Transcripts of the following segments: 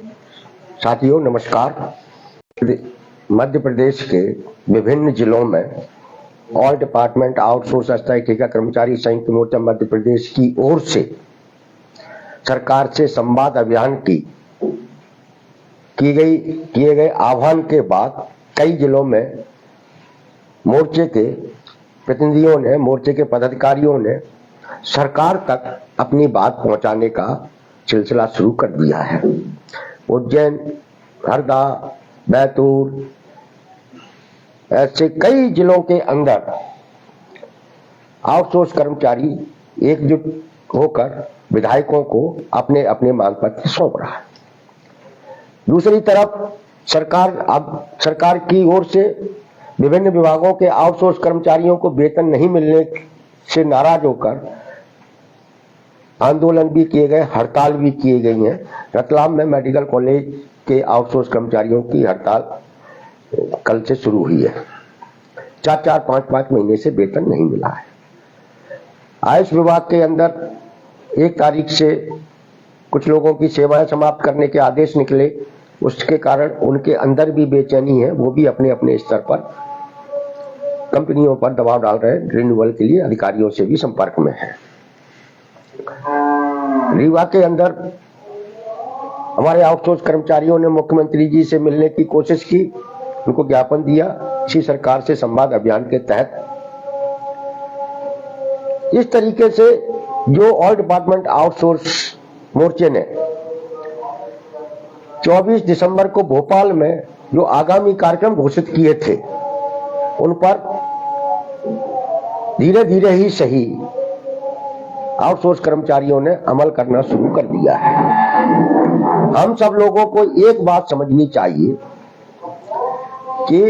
साथियों नमस्कार। मध्य प्रदेश के विभिन्न जिलों में ऑल डिपार्टमेंट आउटसोर्स अस्थायी ठेका कर्मचारी संयुक्त मोर्चा मध्य प्रदेश की ओर से सरकार से संवाद अभियान किए गए आह्वान के बाद कई जिलों में मोर्चे के प्रतिनिधियों ने, मोर्चे के पदाधिकारियों ने सरकार तक अपनी बात पहुंचाने का सिलसिला शुरू कर दिया है। उज्जैन, हरदा, बैतूल ऐसे कई जिलों के अंदर आउटसोर्स कर्मचारी एकजुट होकर विधायकों को अपने अपने मांग पत्र सौंप रहा है। दूसरी तरफ सरकार की ओर से विभिन्न विभागों के आउटसोर्स कर्मचारियों को वेतन नहीं मिलने से नाराज होकर आंदोलन भी किए गए, हड़ताल भी किए गई हैं। रतलाम में मेडिकल कॉलेज के आउटसोर्स कर्मचारियों की हड़ताल कल से शुरू हुई है। 4-4, 5-5 महीने से वेतन नहीं मिला है। आयुष विभाग के अंदर 1 तारीख से कुछ लोगों की सेवाएं समाप्त करने के आदेश निकले, उसके कारण उनके अंदर भी बेचैनी है। वो भी अपने अपने स्तर पर कंपनियों पर दबाव डाल रहे हैं, रिन्यूअल के लिए अधिकारियों से भी संपर्क में है। रीवा के अंदर हमारे आउटसोर्स कर्मचारियों ने मुख्यमंत्री जी से मिलने की कोशिश की, उनको ज्ञापन दिया। इसी सरकार से संवाद अभियान के तहत इस तरीके से जो ऑल डिपार्टमेंट आउटसोर्स मोर्चे ने 24 दिसंबर को भोपाल में जो आगामी कार्यक्रम घोषित किए थे, उन पर धीरे धीरे ही सही आउटसोर्स कर्मचारियों ने अमल करना शुरू कर दिया है। हम सब लोगों को एक बात समझनी चाहिए कि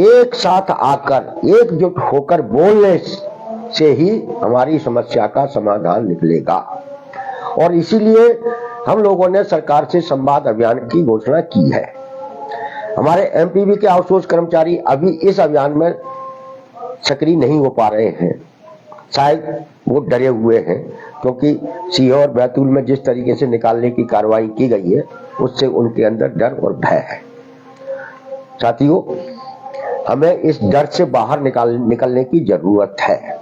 एक साथ आकर, एकजुट होकर बोलने से ही हमारी समस्या का समाधान निकलेगा। और इसीलिए हम लोगों ने सरकार से संवाद अभियान की घोषणा की है। हमारे एमपीवी के आउटसोर्स कर्मचारी अभी इस अभियान में सक्रिय नहीं हो पा रहे हैं, शायद वो डरे हुए हैं, क्योंकि सीहोर और बैतूल में जिस तरीके से निकालने की कार्रवाई की गई है, उससे उनके अंदर डर और भय है। साथियों, हमें इस डर से बाहर निकलने की जरूरत है।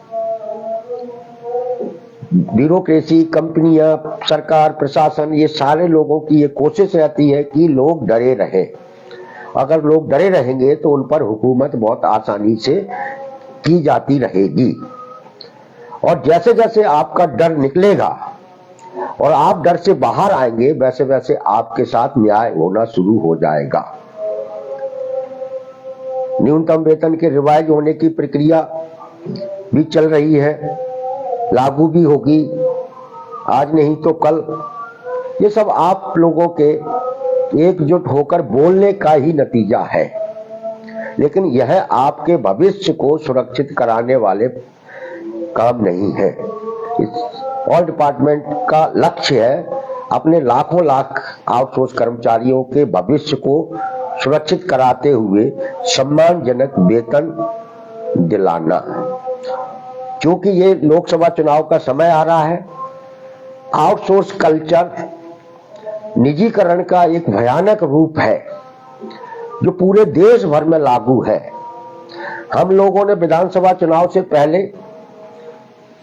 ब्यूरोक्रेसी, कंपनियां, सरकार, प्रशासन, ये सारे लोगों की ये कोशिश रहती है कि लोग डरे रहें। अगर लोग डरे रहेंगे तो उन पर हुकूमत बहुत आसानी से की जाती रहेगी। और जैसे जैसे आपका डर निकलेगा और आप डर से बाहर आएंगे, वैसे वैसे आपके साथ न्याय होना शुरू हो जाएगा। न्यूनतम वेतन के रिवाइज होने की प्रक्रिया भी चल रही है, लागू भी होगी, आज नहीं तो कल। ये सब आप लोगों के एकजुट होकर बोलने का ही नतीजा है, लेकिन यह आपके भविष्य को सुरक्षित कराने वाले काम नहीं है। इस ऑल डिपार्टमेंट का लक्ष्य है अपने लाखों लाख आउटसोर्स कर्मचारियों के भविष्य को सुरक्षित कराते हुए सम्मानजनक वेतन दिलाना। क्योंकि ये लोकसभा चुनाव का समय आ रहा है, आउटसोर्स कल्चर निजीकरण का एक भयानक रूप है जो पूरे देश भर में लागू है। हम लोगों ने विधानसभा चुनाव से पहले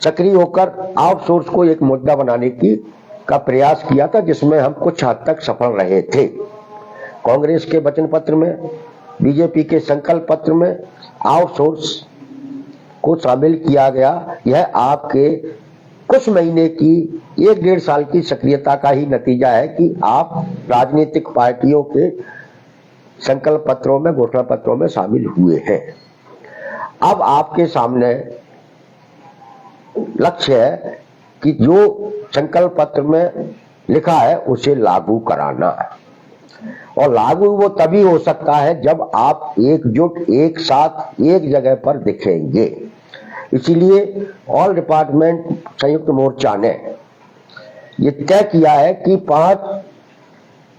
सक्रिय होकर आउटसोर्स को एक मुद्दा बनाने का प्रयास किया था, जिसमें हम कुछ हद तक सफल रहे थे। कांग्रेस के वचन पत्र में, बीजेपी के संकल्प पत्र में आउटसोर्स को शामिल किया गया। यह आपके कुछ महीने की, 1-1.5 साल की सक्रियता का ही नतीजा है कि आप राजनीतिक पार्टियों के संकल्प पत्रों में, घोषणा पत्रों में शामिल हुए हैं। अब आपके सामने लक्ष्य है कि जो संकल्प पत्र में लिखा है उसे लागू कराना। और लागू वो तभी हो सकता है जब आप एकजुट, एक साथ, एक जगह पर दिखेंगे। इसीलिए ऑल डिपार्टमेंट संयुक्त मोर्चा ने ये तय किया है कि 5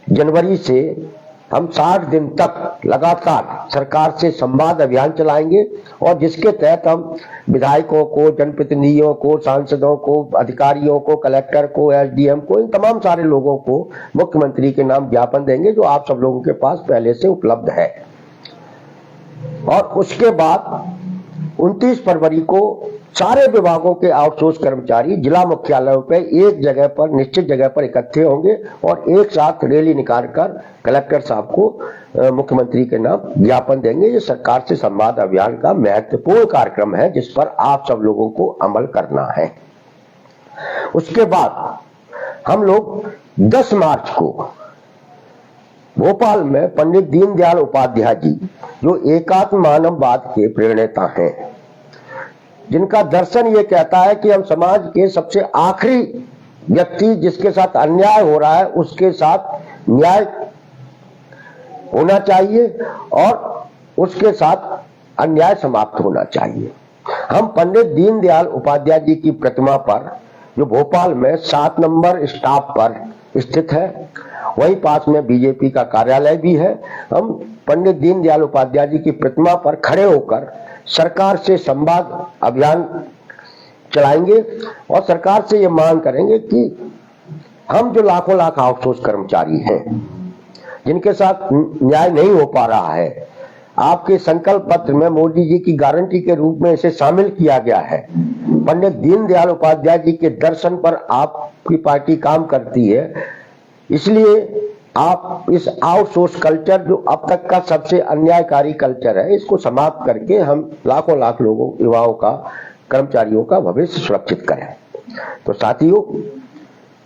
जनवरी से हम 60 दिन तक लगातार सरकार से संवाद अभियान चलाएंगे और जिसके तहत हम विधायकों को, जनप्रतिनिधियों को, सांसदों को, अधिकारियों को, कलेक्टर को, एसडीएम को, इन तमाम सारे लोगों को मुख्यमंत्री के नाम ज्ञापन देंगे जो आप सब लोगों के पास पहले से उपलब्ध है। और उसके बाद 29 फरवरी को सारे विभागों के आउटसोर्स कर्मचारी जिला मुख्यालयों पे एक जगह पर, निश्चित जगह पर इकट्ठे होंगे और एक साथ रैली निकालकर कलेक्टर साहब को मुख्यमंत्री के नाम ज्ञापन देंगे। ये सरकार से संवाद अभियान का महत्वपूर्ण कार्यक्रम है जिस पर आप सब लोगों को अमल करना है। उसके बाद हम लोग 10 मार्च को भोपाल में पंडित दीनदयाल उपाध्याय जी, जो एकात्म मानववाद के प्रणेता हैं, जिनका दर्शन ये कहता है कि हम समाज के सबसे आखिरी व्यक्ति जिसके साथ अन्याय हो रहा है उसके साथ न्याय होना चाहिए और उसके साथ अन्याय समाप्त होना चाहिए। हम पंडित दीनदयाल उपाध्याय जी की प्रतिमा पर, जो भोपाल में 7 नंबर स्टॉप पर स्थित है, वहीं पास में बीजेपी का कार्यालय भी है, हम पंडित दीनदयाल उपाध्याय जी की प्रतिमा पर खड़े होकर सरकार से संवाद अभियान चलाएंगे और सरकार से ये मांग करेंगे कि हम जो लाखों लाख आउटसोर्स कर्मचारी हैं जिनके साथ न्याय नहीं हो पा रहा है, आपके संकल्प पत्र में मोदी जी की गारंटी के रूप में इसे शामिल किया गया है। पंडित दीनदयाल उपाध्याय जी के दर्शन पर आपकी पार्टी काम करती है, इसलिए आप इस आउटसोर्स कल्चर, जो अब तक का सबसे अन्यायकारी कल्चर है, इसको समाप्त करके हम लाखों लाख लोगों, युवाओं का, कर्मचारियों का भविष्य सुरक्षित करें। तो साथियों,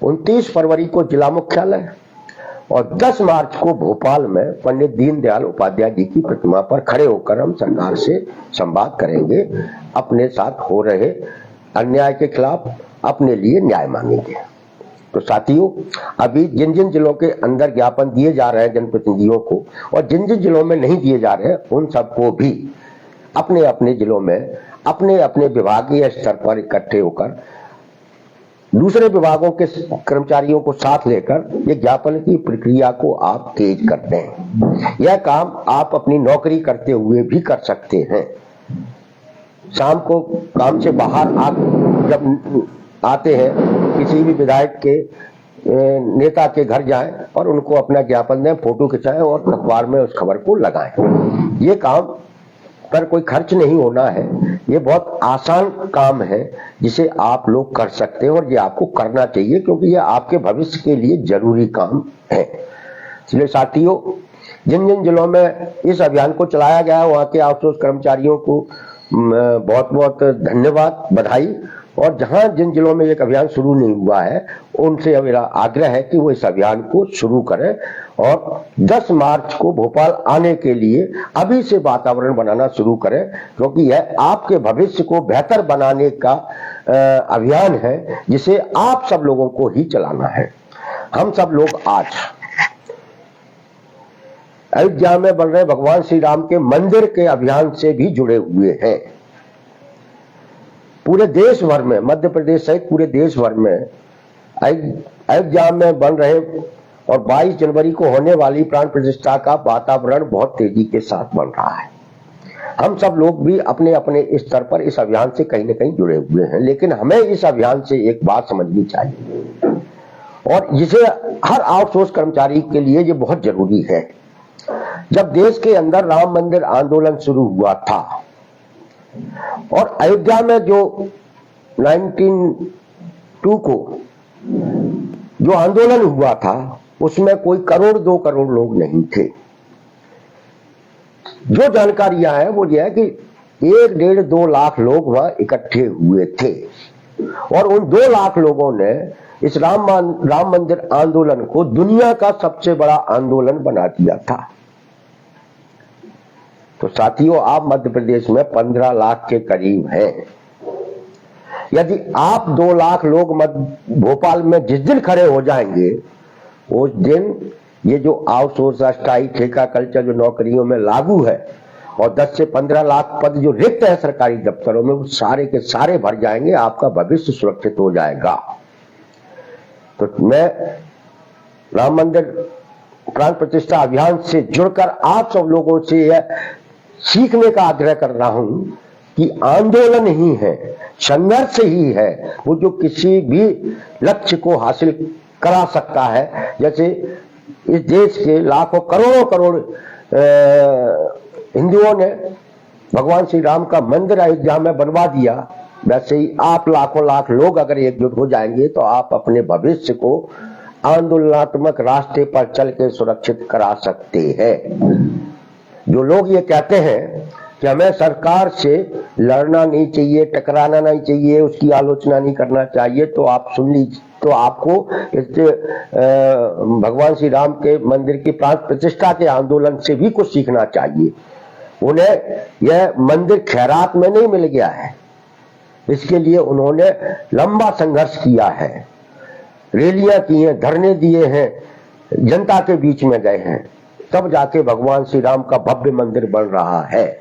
29 फरवरी को जिला मुख्यालय और 10 मार्च को भोपाल में पंडित दीनदयाल उपाध्याय जी की प्रतिमा पर खड़े होकर हम सरकार से संवाद करेंगे, अपने साथ हो रहे अन्याय के खिलाफ अपने लिए न्याय मांगेंगे। तो साथियों, अभी जिन जिन जिलों के अंदर ज्ञापन दिए जा रहे हैं जनप्रतिनिधियों को और जिन जिन जिलों में नहीं दिए जा रहे हैं, उन सबको भी अपने अपने जिलों में अपने अपने विभागीय स्तर पर इकट्ठे होकर दूसरे विभागों के कर्मचारियों को साथ लेकर ये ज्ञापन की प्रक्रिया को आप तेज कर दें। यह काम आप अपनी नौकरी करते हुए भी कर सकते हैं। शाम को काम से बाहर जब आते हैं, किसी भी विधायक के नेता के घर जाएं और उनको अपना ज्ञापन दें, फोटो खिंचाएं और अखबार में उस खबर को लगाएं। ये काम पर कोई खर्च नहीं होना है, ये बहुत आसान काम है जिसे आप लोग कर सकते हैं और ये आपको करना चाहिए क्योंकि ये आपके भविष्य के लिए जरूरी काम है। इसलिए साथियों, जिन जिन जिलों में इस अभियान को चलाया गया, वहां के आउटसोर्स कर्मचारियों को बहुत बहुत धन्यवाद, बधाई। और जहां जिन जिलों में एक अभियान शुरू नहीं हुआ है, उनसे मेरा आग्रह है कि वो इस अभियान को शुरू करें और 10 मार्च को भोपाल आने के लिए अभी से वातावरण बनाना शुरू करें, क्योंकि यह आपके भविष्य को बेहतर बनाने का अभियान है जिसे आप सब लोगों को ही चलाना है। हम सब लोग आज अयोध्या में बन रहे भगवान श्री राम के मंदिर के अभियान से भी जुड़े हुए हैं। पूरे देश भर में, मध्य प्रदेश सहित पूरे देश भर में अयोध्या में बन रहे और 22 जनवरी को होने वाली प्राण प्रतिष्ठा का वातावरण बहुत तेजी के साथ बन रहा है। हम सब लोग भी अपने अपने स्तर पर इस अभियान से कहीं न कहीं जुड़े हुए हैं, लेकिन हमें इस अभियान से एक बात समझनी चाहिए और जिसे हर आउटसोर्स कर्मचारी के लिए ये बहुत जरूरी है। जब देश के अंदर राम मंदिर आंदोलन शुरू हुआ था और अयोध्या में जो 1902 को जो आंदोलन हुआ था, उसमें कोई 1 करोड़ 2 करोड़ लोग नहीं थे। जो जानकारियां हैं वो ये है कि 1 डेढ़ 2 लाख लोग वहां इकट्ठे हुए थे और उन 2 लाख लोगों ने इस राम मंदिर आंदोलन को दुनिया का सबसे बड़ा आंदोलन बना दिया था। तो साथियों, आप मध्य प्रदेश में 15 लाख के करीब हैं। यदि आप 2 लाख लोग भोपाल में जिस दिन खड़े हो जाएंगे, उस दिन ये जो आउटसोर्स अस्थायी ठेका कल्चर जो नौकरियों में लागू है और 10 से 15 लाख पद जो रिक्त है सरकारी दफ्तरों में, वो सारे के सारे भर जाएंगे, आपका भविष्य सुरक्षित हो जाएगा। तो मैं राम मंदिर प्राण प्रतिष्ठा अभियान से जुड़कर आप सब लोगों से यह सीखने का आग्रह कर रहा हूं कि आंदोलन ही है, संघर्ष ही है वो जो किसी भी लक्ष्य को हासिल करा सकता है। जैसे इस देश के लाखों करोड़ों करोड़ हिंदुओं ने भगवान श्री राम का मंदिर अयोध्या में बनवा दिया, वैसे ही आप लाखों लाख लोग अगर एकजुट हो जाएंगे तो आप अपने भविष्य को आंदोलनात्मक रास्ते पर चल के सुरक्षित करा सकते हैं। जो लोग ये कहते हैं कि हमें सरकार से लड़ना नहीं चाहिए, टकराना नहीं चाहिए, उसकी आलोचना नहीं करना चाहिए, तो आप सुन लीजिए, तो आपको इससे भगवान श्री राम के मंदिर की प्राण प्रतिष्ठा के आंदोलन से भी कुछ सीखना चाहिए। उन्हें यह मंदिर खैरात में नहीं मिल गया है, इसके लिए उन्होंने लंबा संघर्ष किया है, रैलियां की हैं, धरने दिए हैं, जनता के बीच में गए हैं, तब जाके भगवान श्री राम का भव्य मंदिर बन रहा है।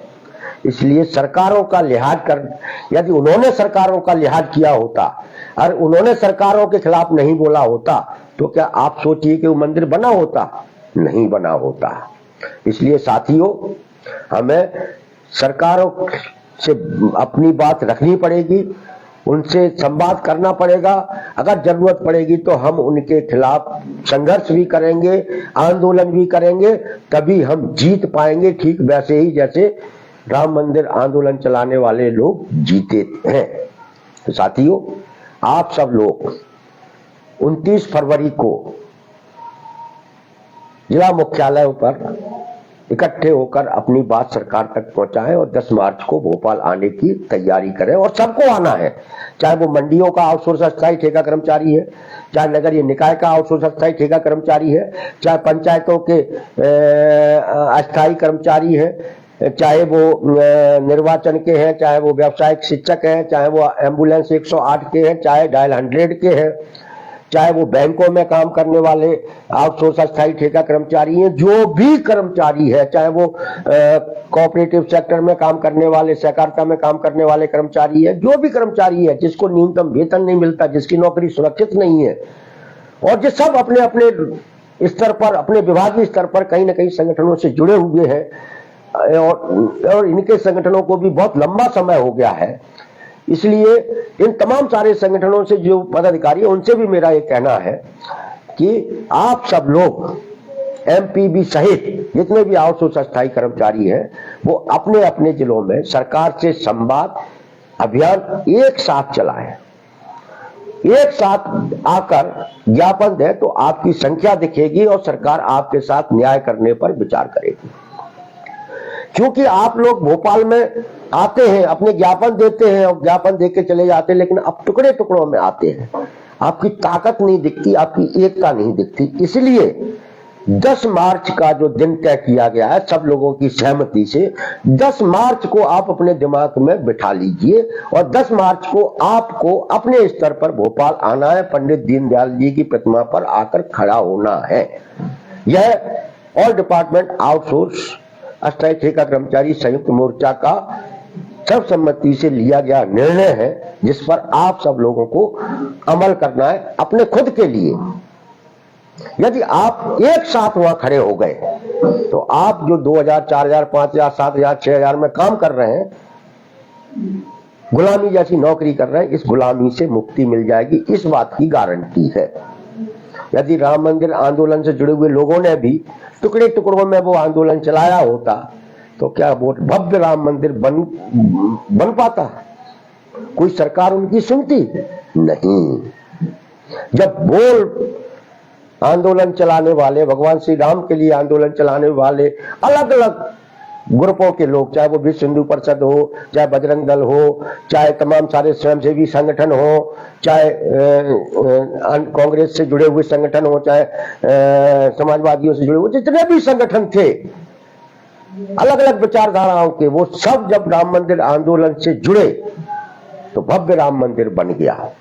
इसलिए सरकारों का लिहाज कर, यदि उन्होंने सरकारों का लिहाज किया होता और उन्होंने सरकारों के खिलाफ नहीं बोला होता तो क्या आप सोचिए कि वो मंदिर बना होता? नहीं बना होता। इसलिए साथियों, हमें सरकारों से अपनी बात रखनी पड़ेगी, उनसे संवाद करना पड़ेगा, अगर जरूरत पड़ेगी तो हम उनके खिलाफ संघर्ष भी करेंगे, आंदोलन भी करेंगे, तभी हम जीत पाएंगे, ठीक वैसे ही जैसे राम मंदिर आंदोलन चलाने वाले लोग जीते हैं। तो साथियों, आप सब लोग 29 फरवरी को जिला मुख्यालयों पर इकट्ठे होकर अपनी बात सरकार तक पहुंचाएं और 10 मार्च को भोपाल आने की तैयारी करें। और सबको आना है, चाहे वो मंडियों का आउटसोर्स अस्थायी ठेका कर्मचारी है, चाहे नगरीय निकाय का आउटसोर्स अस्थायी ठेका कर्मचारी है, चाहे पंचायतों के अस्थायी कर्मचारी है, चाहे वो निर्वाचन के हैं, चाहे वो व्यावसायिक शिक्षक हैं, चाहे वो एम्बुलेंस 108 के हैं, चाहे डायल 100 के हैं, चाहे वो बैंकों में काम करने वाले आउटसोर्स अस्थायी ठेका कर्मचारी हैं, जो भी कर्मचारी है, चाहे वो कोऑपरेटिव सेक्टर में काम करने वाले, सहकारिता में काम करने वाले कर्मचारी है, जो भी कर्मचारी है जिसको न्यूनतम वेतन नहीं मिलता, जिसकी नौकरी सुरक्षित नहीं है, और जो सब अपने अपने स्तर पर, अपने विभागीय स्तर पर कहीं ना कहीं संगठनों से जुड़े हुए हैं, और इनके संगठनों को भी बहुत लंबा समय हो गया है। इसलिए इन तमाम सारे संगठनों से जो पदाधिकारी है उनसे भी मेरा ये कहना है कि आप सब लोग एमपीबी सहित जितने भी आउटसोर्स अस्थायी कर्मचारी हैं वो अपने अपने जिलों में सरकार से संवाद अभियान एक साथ चलाएं। एक साथ आकर ज्ञापन दें तो आपकी संख्या दिखेगी और सरकार आपके साथ न्याय करने पर विचार करेगी। क्योंकि आप लोग भोपाल में आते हैं, अपने ज्ञापन देते हैं और ज्ञापन देके चले जाते हैं, लेकिन अब टुकड़े टुकड़ों में आते हैं, आपकी ताकत नहीं दिखती, आपकी एकता नहीं दिखती। इसलिए 10 मार्च का जो दिन तय किया गया है सब लोगों की सहमति से, 10 मार्च को आप अपने दिमाग में बिठा लीजिए और 10 मार्च को आपको अपने स्तर पर भोपाल आना है, पंडित दीनदयाल जी की प्रतिमा पर आकर खड़ा होना है। यह ऑल डिपार्टमेंट आउटसोर्स अस्थायी ठेका कर्मचारी संयुक्त मोर्चा का सर्वसम्मति से लिया गया निर्णय है, जिस पर आप सब लोगों को अमल करना है अपने खुद के लिए। यदि आप एक साथ वहां खड़े हो गए तो आप जो 2000, 4000, 5000, 7000, 6000 में काम कर रहे हैं, गुलामी जैसी नौकरी कर रहे हैं, इस गुलामी से मुक्ति मिल जाएगी, इस बात की गारंटी है। यदि राम मंदिर आंदोलन से जुड़े हुए लोगों ने भी टुकड़े टुकड़ों में वो आंदोलन चलाया होता तो क्या वो भव्य राम मंदिर बन पाता? कोई सरकार उनकी सुनती नहीं। जब बोल आंदोलन चलाने वाले, भगवान श्री राम के लिए आंदोलन चलाने वाले अलग अलग ग्रुपों के लोग, चाहे वो विश्व हिंदू परिषद हो, चाहे बजरंग दल हो, चाहे तमाम सारे स्वयंसेवी संगठन हो, चाहे कांग्रेस से जुड़े हुए संगठन हो, चाहे समाजवादियों से जुड़े हुए जितने भी संगठन थे अलग अलग विचारधाराओं के, वो सब जब राम मंदिर आंदोलन से जुड़े तो भव्य राम मंदिर बन गया।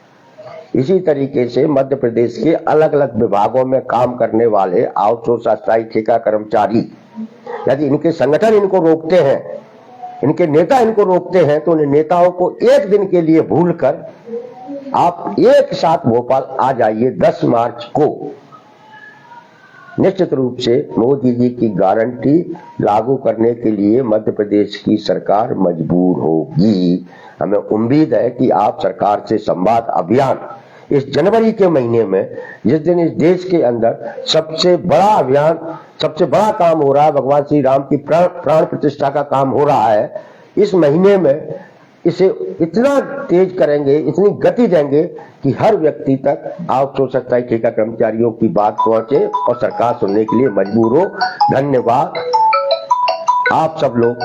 इसी तरीके से मध्य प्रदेश के अलग अलग विभागों में काम करने वाले आउटसोर्स अस्थायी ठेका कर्मचारी, यदि इनके संगठन इनको रोकते हैं, इनके नेता इनको रोकते हैं, तो उन नेताओं को एक दिन के लिए भूलकर आप एक साथ भोपाल आ जाइए 10 मार्च को। निश्चित रूप से मोदी जी की गारंटी लागू करने के लिए मध्य प्रदेश की सरकार मजबूर होगी। हमें उम्मीद है कि आप सरकार से संवाद अभियान इस जनवरी के महीने में, जिस दिन इस देश के अंदर सबसे बड़ा अभियान, सबसे बड़ा काम हो रहा है, भगवान श्री राम की प्राण प्रतिष्ठा का काम हो रहा है, इस महीने में इसे इतना तेज करेंगे, इतनी गति देंगे कि हर व्यक्ति तक आउटसोर्स ठेका कर्मचारियों की बात पहुंचे और सरकार सुनने के लिए मजबूर हो। धन्यवाद। आप सब लोग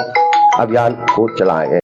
अभियान को चलाएं।